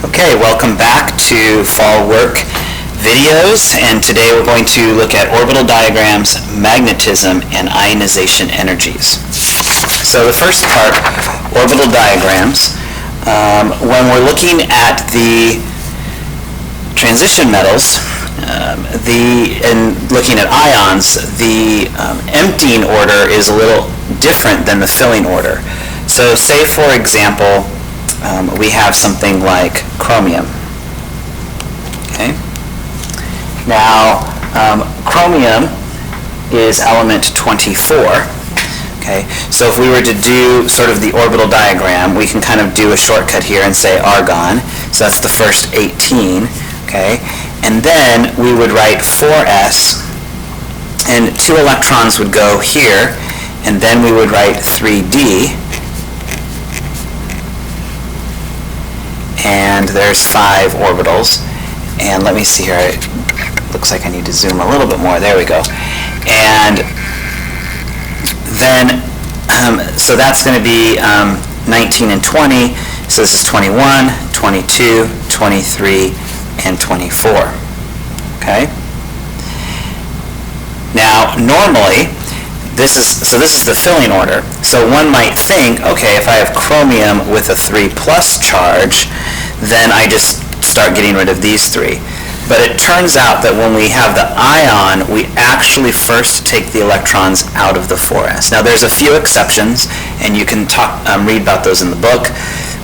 Okay, welcome back to Fall Work videos, and today we're going to look at orbital diagrams, magnetism, and ionization energies. So the first part, orbital diagrams. When we're looking at the transition metals, and looking at ions, the emptying order is a little different than the filling order. So say, for example, we have something like chromium. Okay. Now, chromium is element 24. Okay. So if we were to do sort of the orbital diagram, we can kind of do a shortcut here and say argon. So that's the first 18. Okay. And then we would write 4s, and 2 electrons would go here, and then we would write 3d. And there's 5 orbitals, and let me see here, it looks like I need to zoom a little bit more, there we go. And then so that's going to be 19 and 20, so this is 21, 22, 23, and 24. Okay. Now normally this is the filling order. So one might think, okay, if I have chromium with a 3+ charge, then I just start getting rid of these 3. But it turns out that when we have the ion, we actually first take the electrons out of the 4s. Now there's a few exceptions, and you can read about those in the book,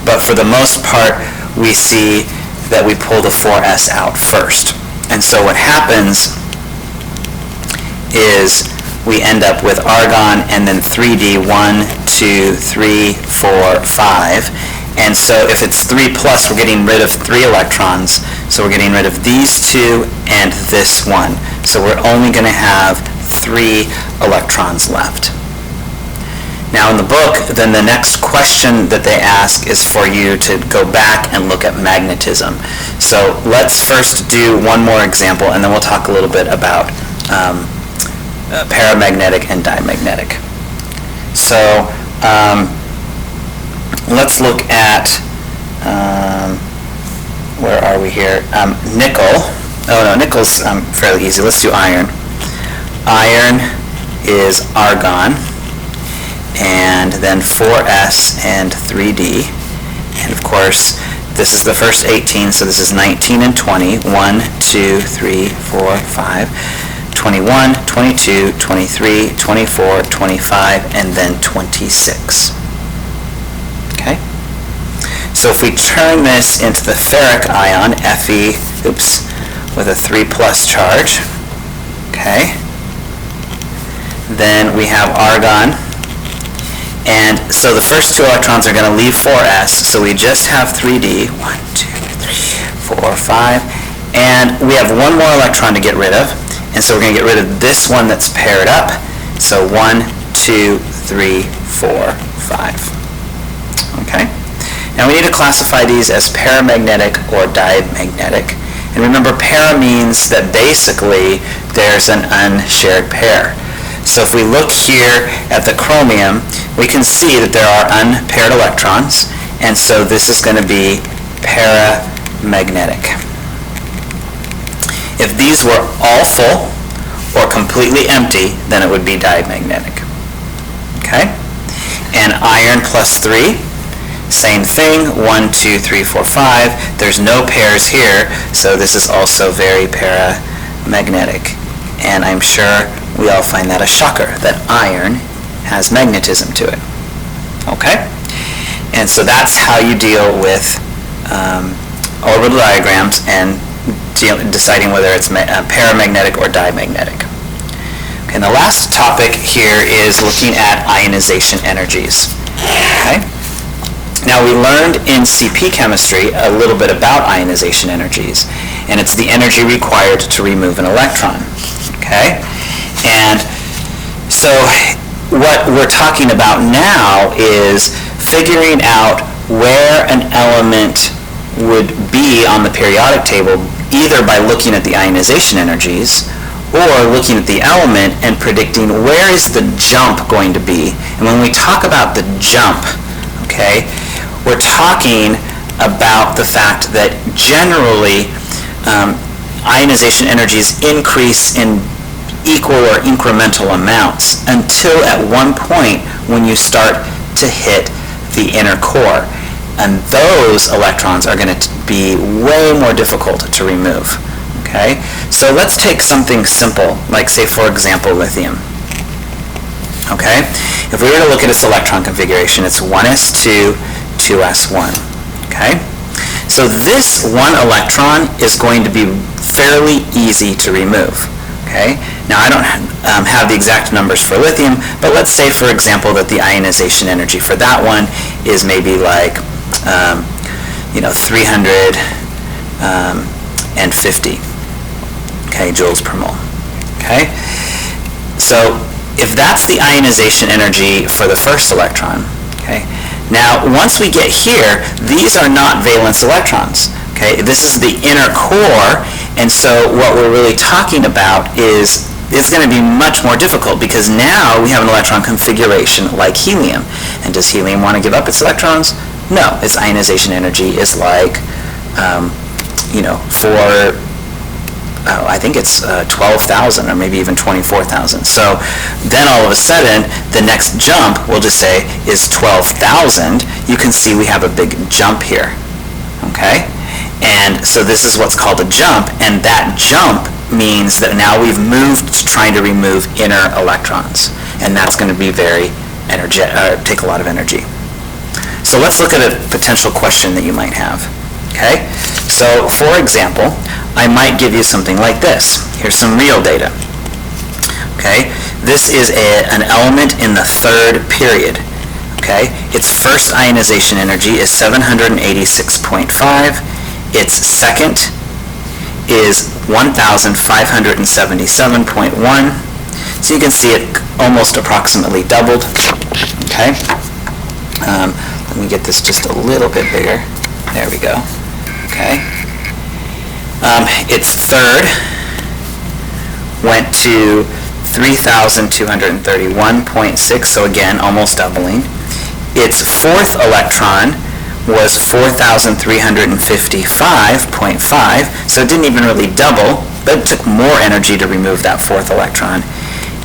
but for the most part, we see that we pull the 4s out first. And so what happens is we end up with argon and then 3d, 1, 2, 3, 4, 5. And so if it's 3+, we're getting rid of 3 electrons. So we're getting rid of these 2 and this 1. So we're only going to have 3 electrons left. Now in the book, then the next question that they ask is for you to go back and look at magnetism. So let's first do one more example, and then we'll talk a little bit about paramagnetic and diamagnetic. So let's look at, where are we here? Nickel. Oh no, nickel's fairly easy. Let's do iron. Iron is argon, and then 4s and 3d. And of course, this is the first 18, so this is 19 and 20. 1, 2, 3, 4, 5. 21, 22, 23, 24, 25, and then 26. Okay? So if we turn this into the ferric ion, Fe, with a 3+ charge, okay, then we have argon, and so the first 2 electrons are going to leave 4s, so we just have 3d, 1, 2, 3, 4, 5, and we have one more electron to get rid of. And so we're going to get rid of this one that's paired up. So 1, 2, 3, 4, 5. Okay? Now we need to classify these as paramagnetic or diamagnetic. And remember, para means that basically there's an unshared pair. So if we look here at the chromium, we can see that there are unpaired electrons. And so this is going to be paramagnetic. If these were all full or completely empty, then it would be diamagnetic. Okay? And iron plus 3, same thing, 1, 2, 3, 4, 5. There's no pairs here, so this is also very paramagnetic. And I'm sure we all find that a shocker, that iron has magnetism to it. Okay? And so that's how you deal with orbital diagrams and deciding whether it's paramagnetic or diamagnetic. Okay, and the last topic here is looking at ionization energies. Okay? Now we learned in CP chemistry a little bit about ionization energies, and it's the energy required to remove an electron. Okay? And so what we're talking about now is figuring out where an element would be on the periodic table, either by looking at the ionization energies or looking at the element and predicting where is the jump going to be. And when we talk about the jump, okay, we're talking about the fact that generally ionization energies increase in equal or incremental amounts until at one point when you start to hit the inner core. And those electrons are going to be way more difficult to remove. Okay? So let's take something simple, like say for example lithium. Okay? If we were to look at its electron configuration, it's 1s2, 2s1. Okay? So this one electron is going to be fairly easy to remove. Okay? Now I don't have the exact numbers for lithium, but let's say for example that the ionization energy for that one is maybe like 350 joules per mole. Okay? So if that's the ionization energy for the first electron, okay, now once we get here, these are not valence electrons. Okay? This is the inner core, and so what we're really talking about is it's going to be much more difficult because now we have an electron configuration like helium. And does helium want to give up its electrons? No. Its ionization energy is like, I think it's 12,000 or maybe even 24,000. So then all of a sudden, the next jump, we'll just say, is 12,000. You can see we have a big jump here. Okay? And so this is what's called a jump, and that jump means that now we've moved to trying to remove inner electrons, and that's going to be very take a lot of energy. So let's look at a potential question that you might have. Okay? So for example, I might give you something like this. Here's some real data. Okay? This is an element in the third period. Okay? Its first ionization energy is 786.5. Its second is 1,577.1. So you can see it almost approximately doubled. Okay? Let me get this just a little bit bigger. There we go. Okay? Its third went to 3,231.6, so again, almost doubling. Its fourth electron was 4,355.5, so it didn't even really double, but it took more energy to remove that fourth electron.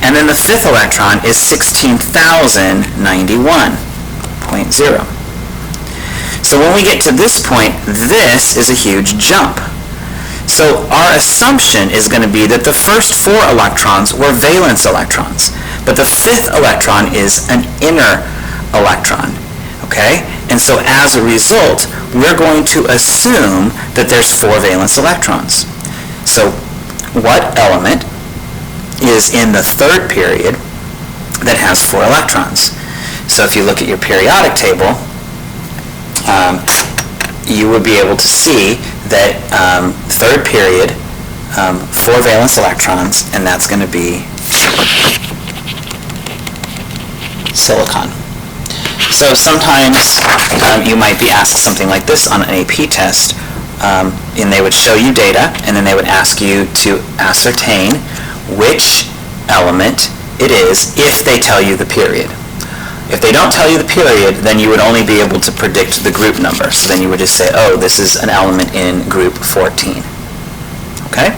And then the fifth electron is 16,091.0. So when we get to this point, this is a huge jump. So our assumption is going to be that the first four electrons were valence electrons, but the fifth electron is an inner electron. Okay? And so as a result, we're going to assume that there's four valence electrons. So what element is in the third period that has four electrons? So if you look at your periodic table, you would be able to see that third period, four valence electrons, and that's going to be silicon. So sometimes you might be asked something like this on an AP test, and they would show you data, and then they would ask you to ascertain which element it is if they tell you the period. If they don't tell you the period, then you would only be able to predict the group number. So then you would just say, oh, this is an element in group 14. Okay?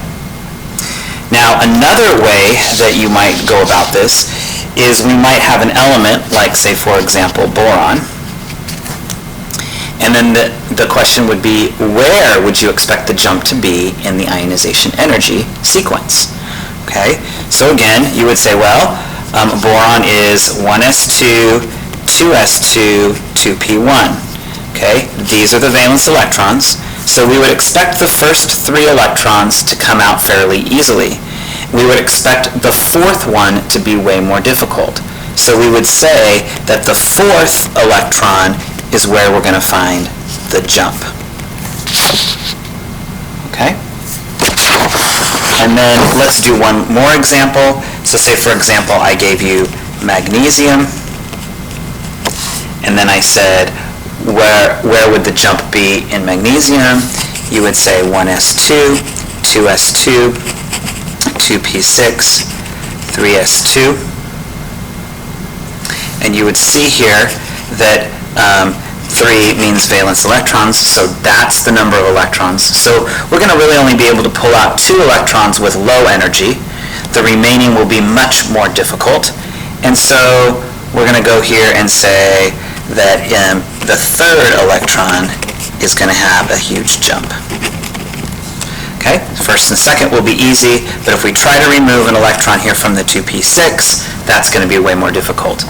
Now, another way that you might go about this is we might have an element, like, say, for example, boron. And then the question would be, where would you expect the jump to be in the ionization energy sequence? Okay? So again, you would say, well, boron is 1s2, 2s2, 2p1. Okay? These are the valence electrons. So we would expect the first three electrons to come out fairly easily. We would expect the fourth one to be way more difficult. So we would say that the fourth electron is where we're going to find the jump. Okay? And then let's do one more example. So say, for example, I gave you magnesium, and then I said, where would the jump be in magnesium? You would say 1s2, 2s2, 2p6, 3s2. And you would see here that 3 means valence electrons, so that's the number of electrons. So we're going to really only be able to pull out 2 electrons with low energy. The remaining will be much more difficult. And so we're going to go here and say that the third electron is going to have a huge jump. Okay, first and second will be easy, but if we try to remove an electron here from the 2p6, that's going to be way more difficult.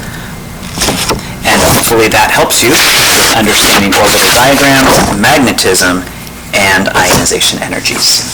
And hopefully that helps you with understanding orbital diagrams, magnetism, and ionization energies.